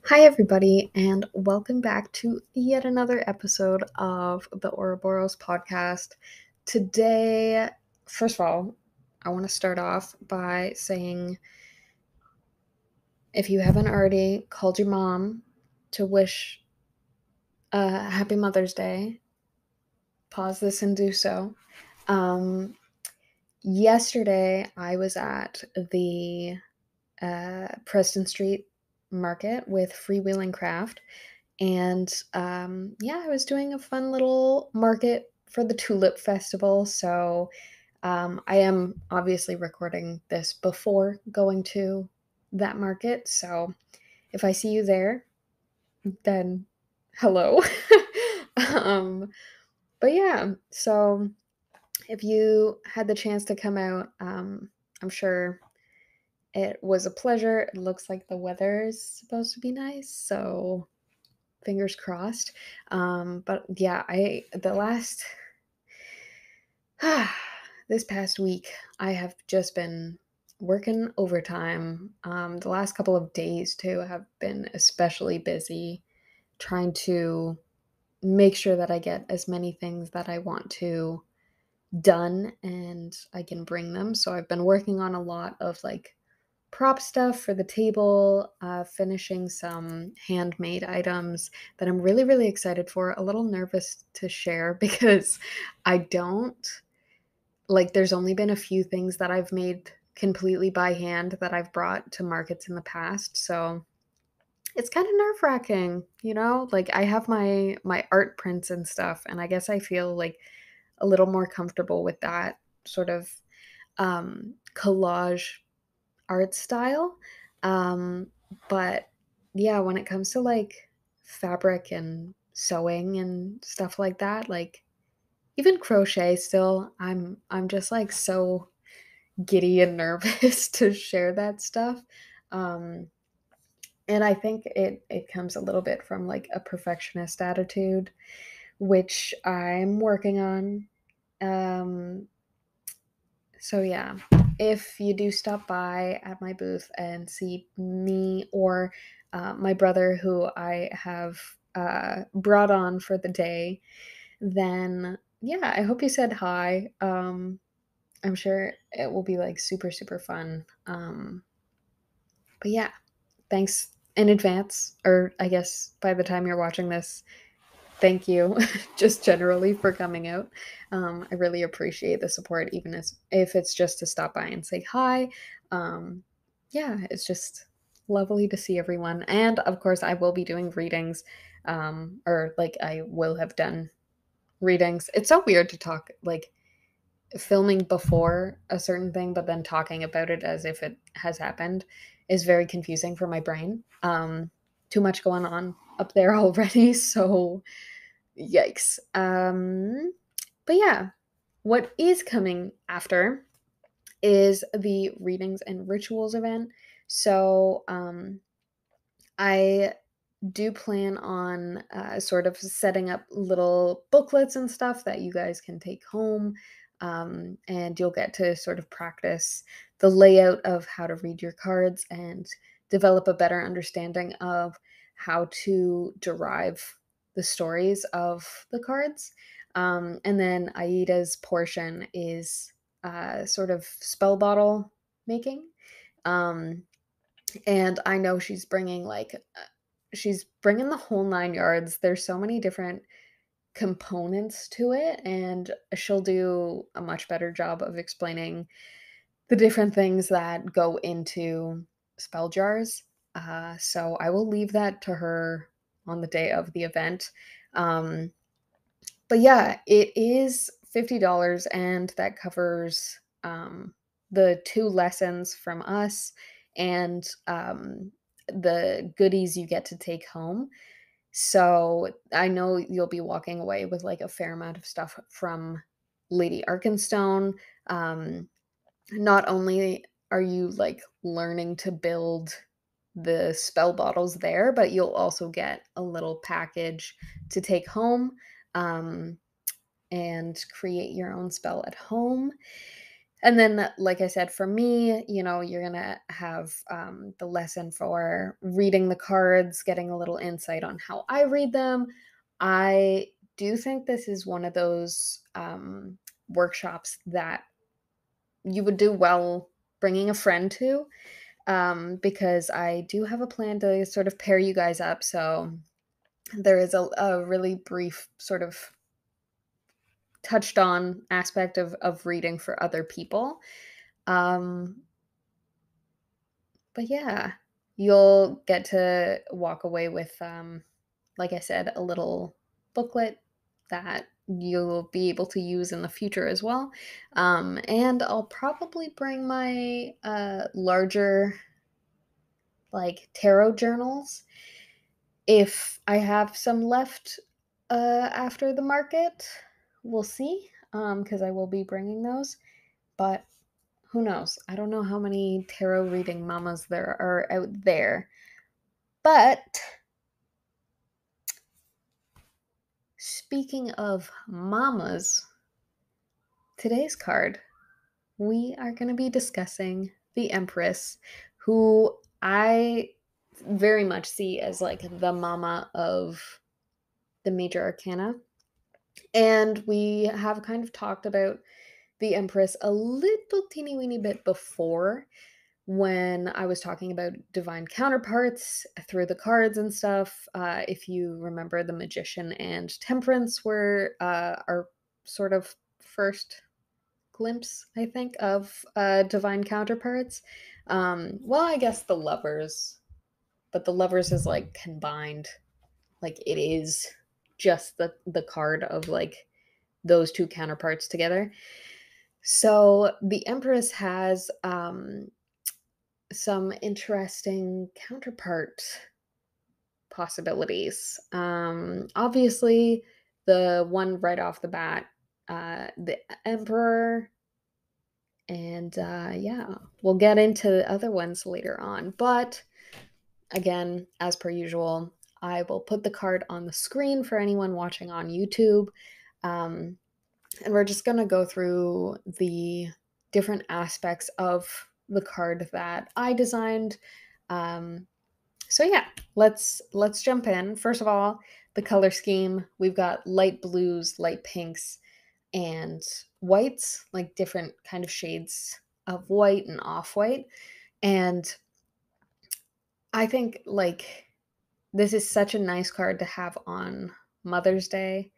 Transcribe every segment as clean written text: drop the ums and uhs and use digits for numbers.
Hi, everybody, and welcome back to yet another episode of the Ouroboros podcast. Today, first of all, I want to start off by saying if you haven't already called your mom to wish Happy Mother's Day, pause this and do so. Yesterday, I was at the Preston Street Market with Freewheeling Craft. And yeah, I was doing a fun little market for the Tulip Festival. So I am obviously recording this before going to that market. So if I see you there, then hello. um, but yeah, so if you had the chance to come out, I'm sure it was a pleasure. It looks like the weather is supposed to be nice. So fingers crossed. But yeah, I the last this past week I have just been working overtime. The last couple of days too have been especially busy trying to make sure that I get as many things that I want to done and I can bring them. So I've been working on a lot of like prop stuff for the table, finishing some handmade items that I'm really, really excited for. A little nervous to share because I don't like, there's only been a few things that I've made completely by hand that I've brought to markets in the past. So it's kind of nerve wracking, Like I have my art prints and stuff, and I guess I feel like a little more comfortable with that sort of collage art style. Um, but yeah, when it comes to like fabric and sewing and stuff like that, like even crochet still, I'm just like so giddy and nervous to share that stuff. Um, and I think it comes a little bit from like a perfectionist attitude, which I'm working on. Um, So yeah, if you do stop by at my booth and see me or my brother, who I have brought on for the day, then yeah, I hope you said hi. I'm sure it will be like super super fun. But yeah, thanks in advance, or I guess by the time you're watching this, thank you just generally for coming out. I really appreciate the support, even as if it's just to stop by and say hi. Um, yeah, it's just lovely to see everyone. And of course, I will be doing readings, or like I will have done readings. It's so weird to talk like filming before a certain thing, but then talking about it as if it has happened is very confusing for my brain. Too much going on up there already. So yikes. But yeah, what is coming after is the readings and rituals event. So I do plan on sort of setting up little booklets and stuff that you guys can take home. And you'll get to sort of practice the layout of how to read your cards and develop a better understanding of how to derive the stories of the cards. And then Aida's portion is sort of spell bottle making. Um, and I know she's bringing the whole 9 yards. There's so many different components to it, and she'll do a much better job of explaining the different things that go into spell jars. So I will leave that to her on the day of the event. Um, but yeah, it is $50, and that covers the 2 lessons from us and the goodies you get to take home. So I know you'll be walking away with like a fair amount of stuff from Lady Arkenstone. Um, Not only are you like learning to build the spell bottles there, but you'll also get a little package to take home. And create your own spell at home. And then, like I said, for me, you're gonna have the lesson for reading the cards, getting a little insight on how I read them. I do think this is one of those workshops that you would do well bringing a friend to, because I do have a plan to sort of pair you guys up. So there is a really brief sort of touched on aspect of reading for other people. Um, but yeah, you'll get to walk away with, like I said, a little booklet that you'll be able to use in the future as well. And I'll probably bring my larger like tarot journals if I have some left after the market. We'll see, because I will be bringing those. But who knows? I don't know how many tarot reading mamas there are out there. But speaking of mamas, today's card, we are going to be discussing the Empress, who I very much see as like the mama of the major arcana. And we have kind of talked about the Empress a little teeny weeny bit before, when I was talking about divine counterparts through the cards and stuff. If you remember, the Magician and Temperance were our sort of first glimpse, I think, of divine counterparts. Well, I guess the Lovers, but the Lovers is like combined, like it is just the card of like those two counterparts together. So the Empress has some interesting counterpart possibilities. Obviously, the one right off the bat, the Emperor, and yeah, we'll get into the other ones later on. But again, as per usual, I will put the card on the screen for anyone watching on YouTube. Um, and we're just going to go through the different aspects of the card that I designed. Um, so yeah, let's jump in. First of all, the color scheme. We've got light blues, light pinks, and whites, like different kind of shades of white and off-white. And I think like this is such a nice card to have on Mother's Day,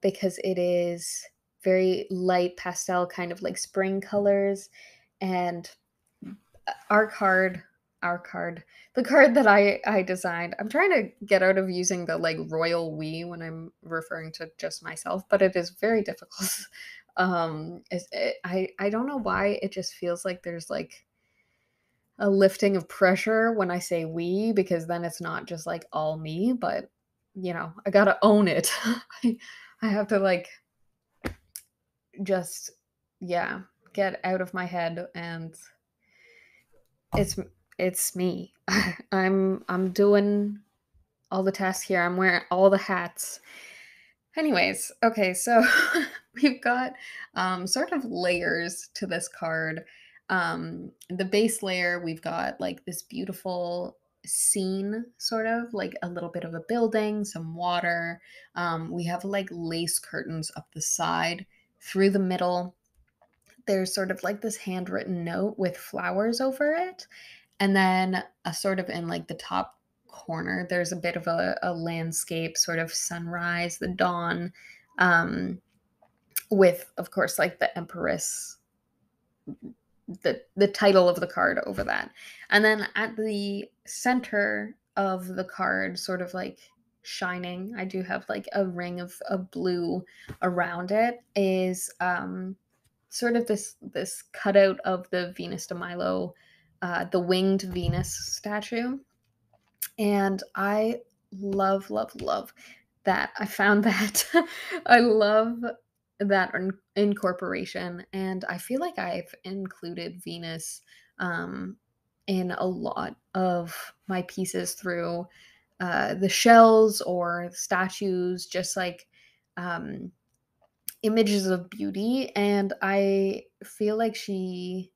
because it is very light pastel, kind of like spring colors. And our card, our card, the card that I designed. I'm trying to get out of using the like royal we when I'm referring to just myself, but it is very difficult. I don't know why it just feels like there's like a lifting of pressure when I say we, because then it's not just like all me, but I gotta own it. I have to like just, yeah, get out of my head, and it's it's me. I'm doing all the tasks here. I'm wearing all the hats. Anyways, okay, so we've got sort of layers to this card. The base layer, we've got like this beautiful scene, sort of like a little bit of a building, some water. We have like lace curtains up the side. Through the middle, there's sort of like this handwritten note with flowers over it. And then a sort of in like the top corner, there's a bit of a landscape, sort of sunrise, the dawn, with, of course, like the Empress, the title of the card over that. And then at the center of the card, sort of like shining, I do have like a ring of blue around it, is sort of this cutout of the Venus de Milo, the winged Venus statue. And I love, love, love that. I found that. I love that incorporation. And I feel like I've included Venus in a lot of my pieces through the shells or statues, just like um, images of beauty, and I feel like she's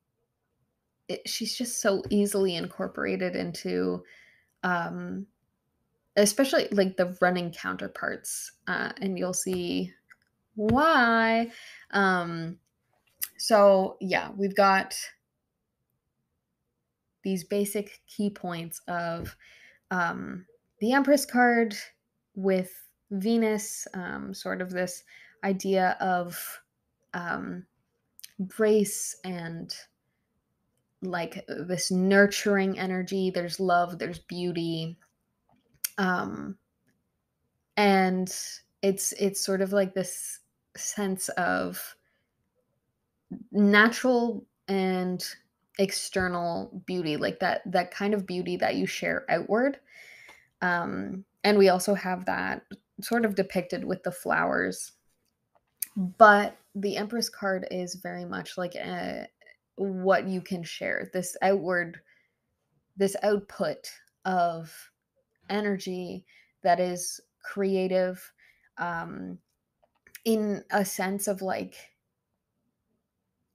just so easily incorporated into, um, especially like the running counterparts, and you'll see why. Um, so yeah, we've got these basic key points of, um, the Empress card with Venus, sort of this idea of, um, grace and like this nurturing energy. There's love, there's beauty, um, and it's sort of like this sense of natural and external beauty, like that kind of beauty that you share outward. And we also have that sort of depicted with the flowers. But the Empress card is very much like what you can share, this output of energy that is creative, um, in a sense of like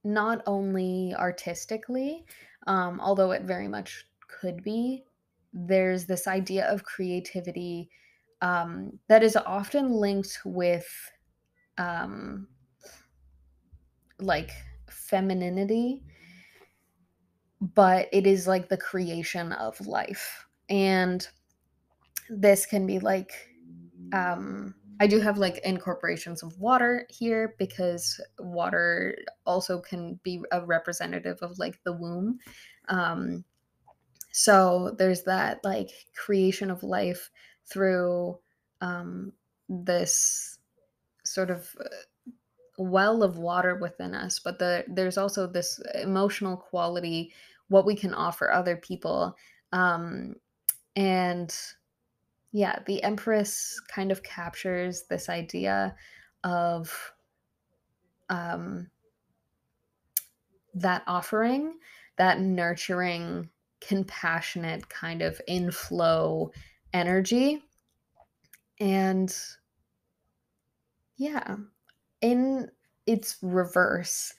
not only artistically, although it very much could be. There's this idea of creativity, that is often linked with, um, like femininity, but it is like the creation of life. And this can be like, I do have like incorporations of water here because water also can be a representative of like the womb. Um, so there's that like creation of life through, this sort of well of water within us, but there's also this emotional quality, what we can offer other people. Um, and yeah, the Empress kind of captures this idea of, um, that offering, that nurturing, compassionate kind of inflow energy. And yeah, in its reverse,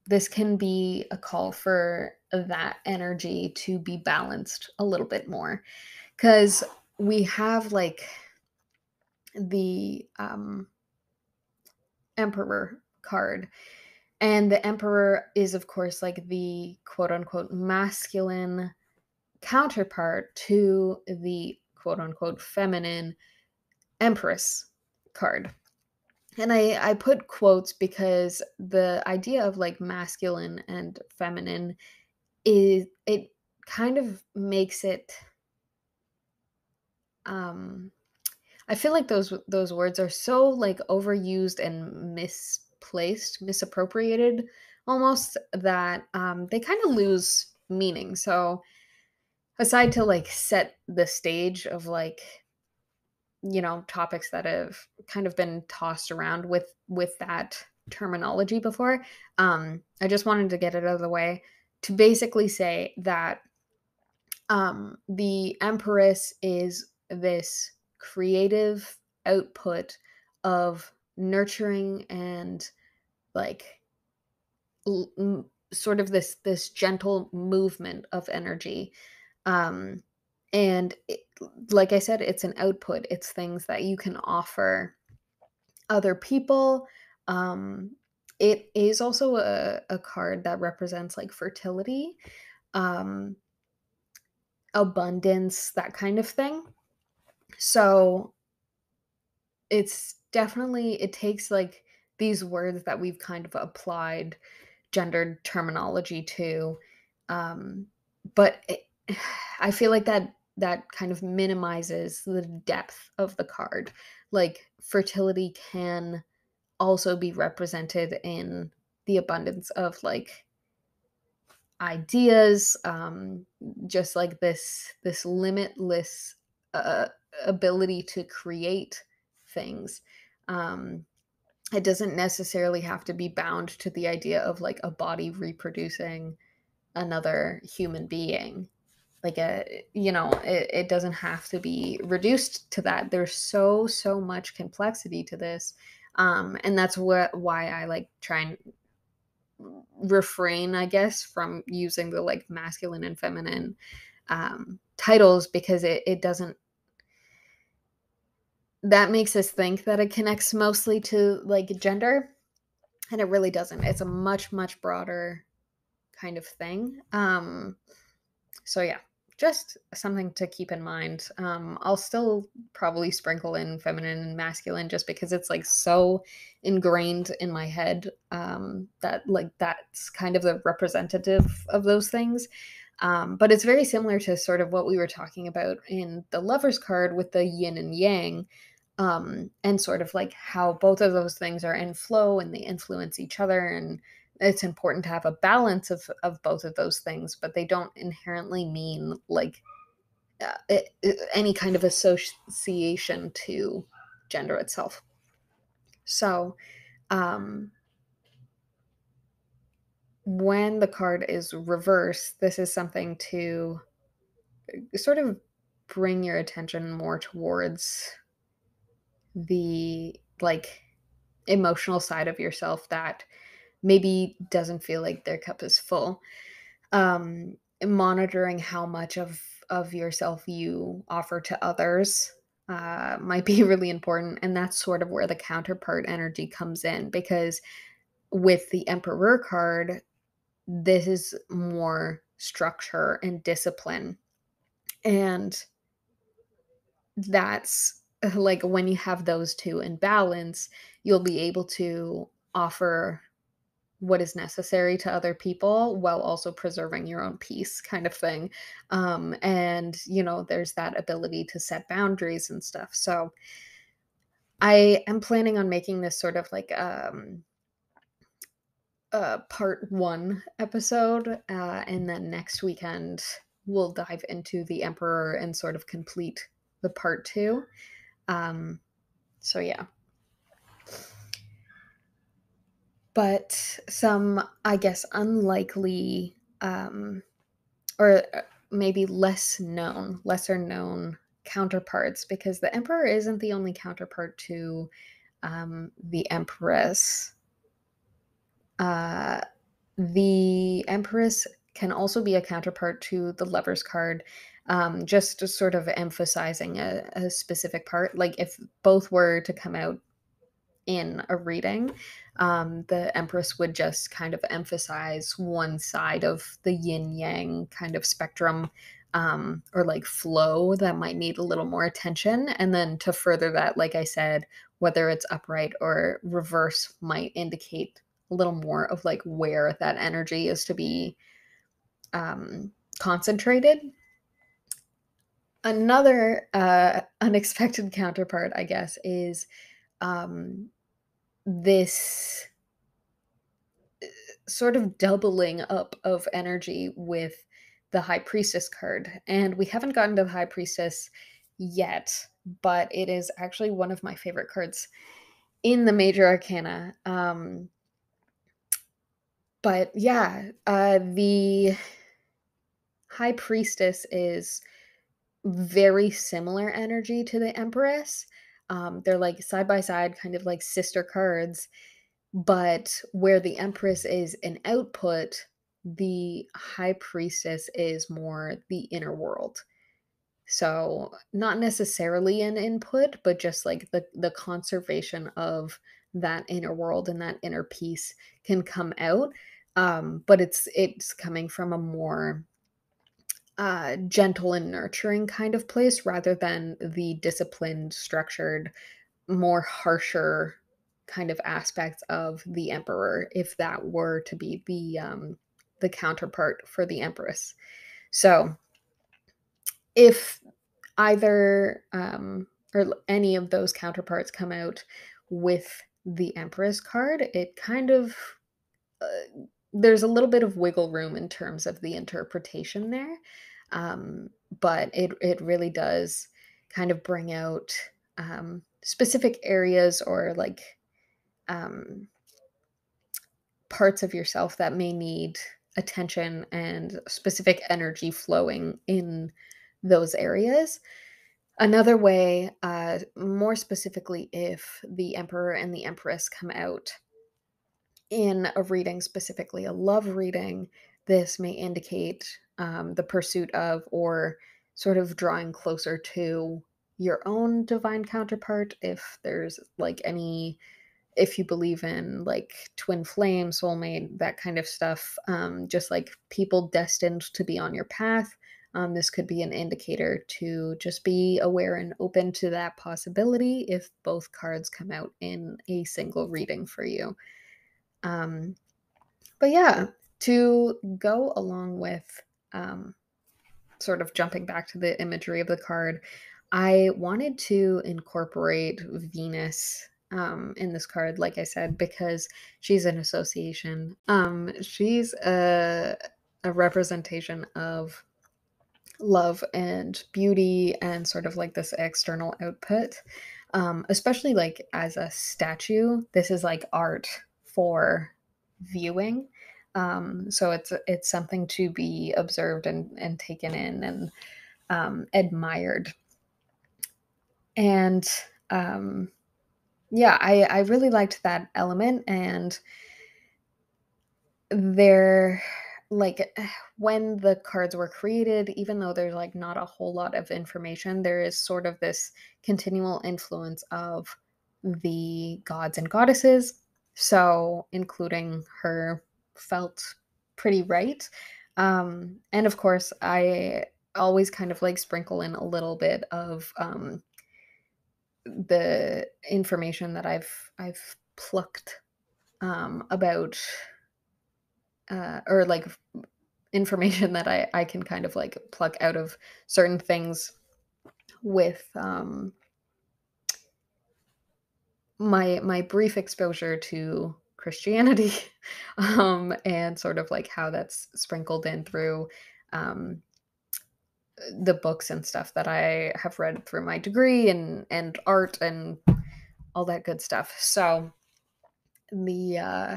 this can be a call for that energy to be balanced a little bit more. Because we have like the, Emperor card. And the Emperor is, of course, like the quote unquote masculine counterpart to the quote unquote feminine Empress card. And I put quotes because the idea of like masculine and feminine is, it kind of makes it, um I feel like those words are so like overused and misplaced, misappropriated almost, that they kind of lose meaning. So aside to like set the stage of like, topics that have kind of been tossed around with that terminology before, I just wanted to get it out of the way to basically say that, the Empress is this creative output of nurturing and like sort of this gentle movement of energy. um and like I said, it's an output, it's things that you can offer other people. um it is also a card that represents like fertility, um abundance, that kind of thing. So it's definitely, it takes like these words that we've kind of applied gendered terminology to, um, but I feel like that kind of minimizes the depth of the card. Like fertility can also be represented in the abundance of like ideas, just like this limitless, uh, ability to create things. um it doesn't necessarily have to be bound to the idea of like a body reproducing another human being. Like it doesn't have to be reduced to that. There's so much complexity to this. And that's why I like try and refrain, I guess, from using the like masculine and feminine titles, because it doesn't, that makes us think that it connects mostly to like gender, and it really doesn't. It's a much, much broader kind of thing. So yeah, just something to keep in mind. I'll still probably sprinkle in feminine and masculine just because it's like so ingrained in my head, that like that's kind of the representative of those things. But it's very similar to sort of what we were talking about in the Lovers card with the yin and yang, and sort of like how both of those things are in flow and they influence each other, and it's important to have a balance of both of those things, but they don't inherently mean like any kind of association to gender itself. So um, when the card is reversed, this is something to sort of bring your attention more towards the like emotional side of yourself that maybe doesn't feel like their cup is full. Monitoring how much of yourself you offer to others might be really important, and that's sort of where the counterpart energy comes in, because with the Emperor card, this is more structure and discipline, and that's like when you have those two in balance, you'll be able to offer what is necessary to other people while also preserving your own peace, kind of thing. And there's that ability to set boundaries and stuff. So I am planning on making this sort of like a part one episode, and then next weekend we'll dive into the Emperor and sort of complete the part two. So yeah. But some, I guess, unlikely, or maybe lesser known counterparts, because the Emperor isn't the only counterpart to the Empress. Uh, the Empress can also be a counterpart to the Lover's card, just to sort of emphasizing a specific part. Like if both were to come out in a reading, the Empress would just kind of emphasize one side of the yin yang kind of spectrum, or like flow that might need a little more attention. And then to further that, like I said, whether it's upright or reverse might indicate a little more of like where that energy is to be concentrated. Another unexpected counterpart, I guess, is um, this sort of doubling up of energy with the High Priestess card. And we haven't gotten to the High Priestess yet, but it is actually one of my favorite cards in the Major Arcana. But yeah, the High Priestess is very similar energy to the Empress. They're like side by side, kind of like sister cards. But where the Empress is an output, the High Priestess is more the inner world. So, not necessarily an input, but just like the conservation of that inner world and that inner peace can come out. But it's coming from a more gentle and nurturing kind of place, rather than the disciplined, structured, more harsher kind of aspects of the Emperor, if that were to be the counterpart for the Empress. So if either or any of those counterparts come out with the Empress card, it kind of there's a little bit of wiggle room in terms of the interpretation there. But it really does kind of bring out specific areas, or like um, parts of yourself that may need attention and specific energy flowing in those areas. Another way, more specifically, if the Emperor and the Empress come out in a reading, specifically a love reading, this may indicate the pursuit of or sort of drawing closer to your own divine counterpart. If there's like any, if you believe in like twin flame, soulmate, that kind of stuff, just like people destined to be on your path. This could be an indicator to just be aware and open to that possibility if both cards come out in a single reading for you. Um, but yeah, to go along with um, sort of jumping back to the imagery of the card, I wanted to incorporate Venus in this card, like I said, because she's an association. She's a representation of love and beauty and sort of like this external output. Especially like as a statue, this is like art for viewing. So it's something to be observed and taken in and admired. And yeah, I really liked that element. And they're like when the cards were created, even though there's like not a whole lot of information, there is sort of this continual influence of the gods and goddesses. So, including her felt pretty right. And of course, I always kind of like sprinkle in a little bit of the information that I've plucked about or like information that I can kind of like pluck out of certain things with my brief exposure to Christianity, and sort of like how that's sprinkled in through um, the books and stuff that I have read through my degree and art and all that good stuff. So the uh,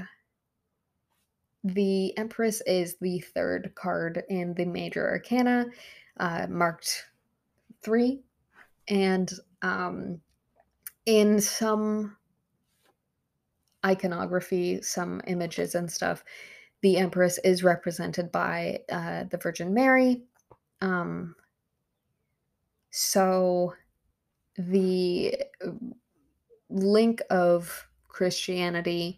the Empress is the third card in the major arcana, marked 3. And in some iconography, some images and stuff, the Empress is represented by the Virgin Mary. Um, so the link of Christianity,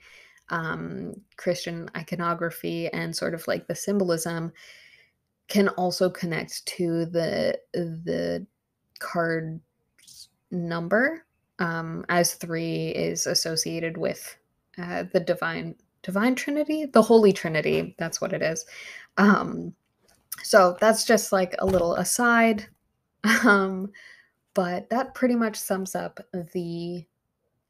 Christian iconography, and sort of like the symbolism can also connect to the card number, as 3 is associated with the divine trinity, the holy trinity, that's what it is. um so that's just like a little aside. um but that pretty much sums up the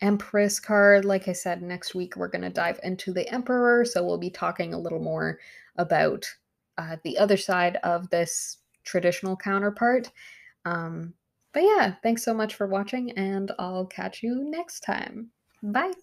Empress card. Like I said, next week we're going to dive into the Emperor, so we'll be talking a little more about the other side of this traditional counterpart. um, but yeah, thanks so much for watching, and I'll catch you next time. Bye.